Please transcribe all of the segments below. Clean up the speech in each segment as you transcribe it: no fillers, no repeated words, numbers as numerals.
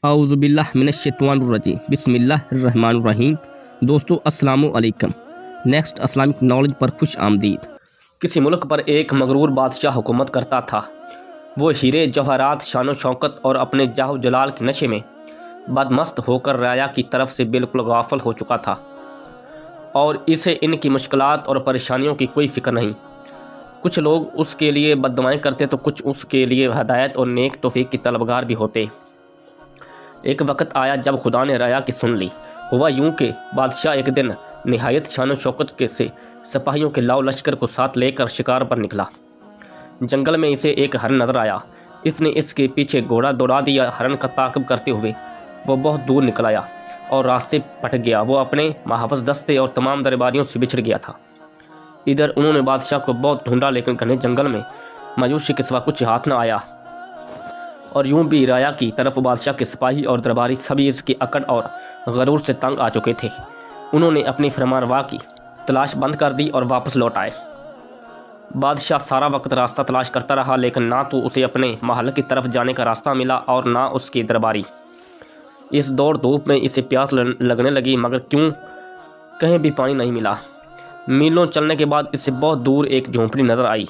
اعوذ باللہ من الشیطان الرجیم بسم اللہ الرحمن الرحیم۔ دوستو السلام علیکم۔ نیکسٹ اسلامک نالج پر خوش آمدید۔ کسی ملک پر ایک مغرور بادشاہ حکومت کرتا تھا۔ وہ ہیرے جواہرات، شان و شوکت اور اپنے جاہ و جلال کے نشے میں بدمست ہو کر رعایا کی طرف سے بالکل غافل ہو چکا تھا اور اسے ان کی مشکلات اور پریشانیوں کی کوئی فکر نہیں۔ کچھ لوگ اس کے لیے بددعائیں کرتے تو کچھ اس کے لیے ہدایت اور نیک توفیق کی طلبگار بھی ہوتے۔ ایک وقت آیا جب خدا نے رعایا کی سن لی۔ ہوا یوں کہ بادشاہ ایک دن نہایت شان و شوکت کے سے سپاہیوں کے لاؤ لشکر کو ساتھ لے کر شکار پر نکلا۔ جنگل میں اسے ایک ہرن نظر آیا۔ اس نے اس کے پیچھے گھوڑا دوڑا دیا۔ ہرن کا تعاقب کرتے ہوئے وہ بہت دور نکل آیا اور راستے پھٹ گیا۔ وہ اپنے محافظ دستے اور تمام درباریوں سے بچھڑ گیا تھا۔ ادھر انہوں نے بادشاہ کو بہت ڈھونڈا لیکن گھنے جنگل میں مایوسی کے سوا کچھ ہاتھ نہ آیا، اور یوں بھی رعایا کی طرف بادشاہ کے سپاہی اور درباری سبھی اس کی اکڑ اور غرور سے تنگ آ چکے تھے۔ انہوں نے اپنی فرمانروا کی تلاش بند کر دی اور واپس لوٹ آئے۔ بادشاہ سارا وقت راستہ تلاش کرتا رہا لیکن نہ تو اسے اپنے محل کی طرف جانے کا راستہ ملا اور نہ اس کے درباری۔ اس دوڑ دھوپ میں اسے پیاس لگنے لگی مگر کیوں کہیں بھی پانی نہیں ملا۔ میلوں چلنے کے بعد اسے بہت دور ایک جھونپڑی نظر آئی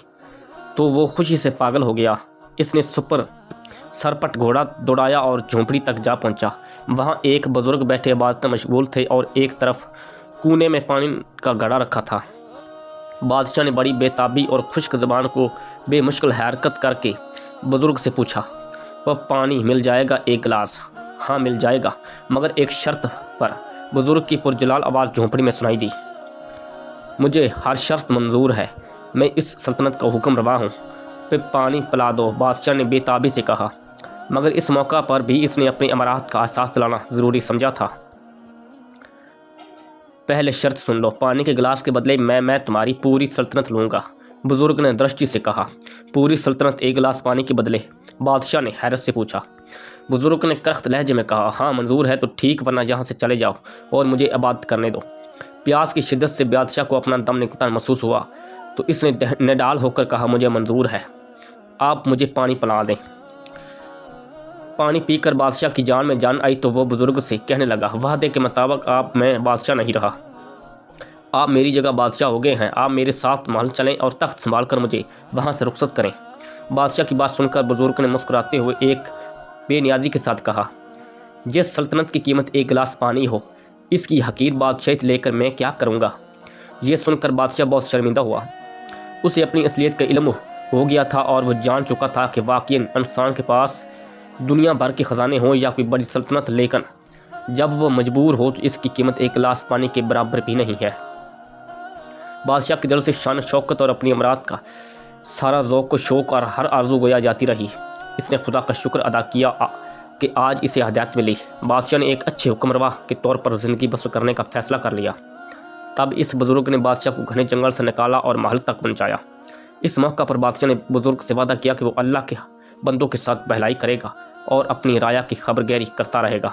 تو وہ خوشی سے پاگل ہو گیا۔ اس نے سرپٹ گھوڑا دوڑایا اور جھونپڑی تک جا پہنچا۔ وہاں ایک بزرگ بیٹھے عبادت میں مشغول تھے اور ایک طرف کونے میں پانی کا گھڑا رکھا تھا۔ بادشاہ نے بڑی بے تابی اور خشک زبان کو بے مشکل حرکت کر کے بزرگ سے پوچھا، وہ پانی مل جائے گا ایک گلاس؟ ہاں مل جائے گا، مگر ایک شرط پر۔ بزرگ کی پرجلال آواز جھونپڑی میں سنائی دی، مجھے ہر شرط منظور ہے، میں اس سلطنت کا حکم روا ہوں، پھر پانی پلا دو۔ بادشاہ نے بے تابی سے کہا، مگر اس موقع پر بھی اس نے اپنی امارات کا احساس دلانا ضروری سمجھا تھا۔ پہلے شرط سن لو، پانی کے گلاس کے بدلے میں تمہاری پوری سلطنت لوں گا۔ بزرگ نے درشٹی سے کہا، پوری سلطنت ایک گلاس پانی کے بدلے؟ بادشاہ نے حیرت سے پوچھا۔ بزرگ نے کرخت لہجے میں کہا، ہاں منظور ہے تو ٹھیک، ورنہ یہاں سے چلے جاؤ اور مجھے عبادت کرنے دو۔ پیاس کی شدت سے بادشاہ کو اپنا دم نکلتا محسوس ہوا تو اس نے نڈال ہو کر کہا، مجھے منظور ہے، آپ مجھے پانی پلا دیں۔ پانی پی کر بادشاہ کی جان میں جان آئی تو وہ بزرگ سے کہنے لگا، وعدے کے مطابق آپ میں بادشاہ نہیں رہا، آپ میری جگہ بادشاہ ہو گئے ہیں۔ آپ میرے ساتھ محل چلیں اور تخت سنبھال کر مجھے وہاں سے رخصت کریں۔ بادشاہ کی بات سن کر بزرگ نے مسکراتے ہوئے ایک بے نیازی کے ساتھ کہا، جس سلطنت کی قیمت ایک گلاس پانی ہو، اس کی حقیر بادشاہیت لے کر میں کیا کروں گا؟ یہ سن کر بادشاہ بہت شرمندہ ہوا۔ اسے اپنی اصلیت کا علم ہو گیا تھا اور وہ جان چکا تھا کہ واقعی انسان کے پاس دنیا بھر کے خزانے ہوں یا کوئی بڑی سلطنت، لیکن جب وہ مجبور ہو تو اس کی قیمت ایک گلاس پانی کے برابر بھی نہیں ہے۔ بادشاہ کے دل سے شان و شوکت اور اپنی امارات کا سارا ذوق و شوق اور ہر آرزو گویا جاتی رہی۔ اس نے خدا کا شکر ادا کیا کہ آج اسے ہدایت ملی۔ بادشاہ نے ایک اچھے حکمروا کے طور پر زندگی بسر کرنے کا فیصلہ کر لیا۔ تب اس بزرگ نے بادشاہ کو گھنے جنگل سے نکالا اور محل تک پہنچایا۔ اس موقع پر بادشاہ نے بزرگ سے وعدہ کیا کہ وہ اللہ کے بندوں کے ساتھ بھلائی کرے گا اور اپنی رعایا کی خبر گیری کرتا رہے گا۔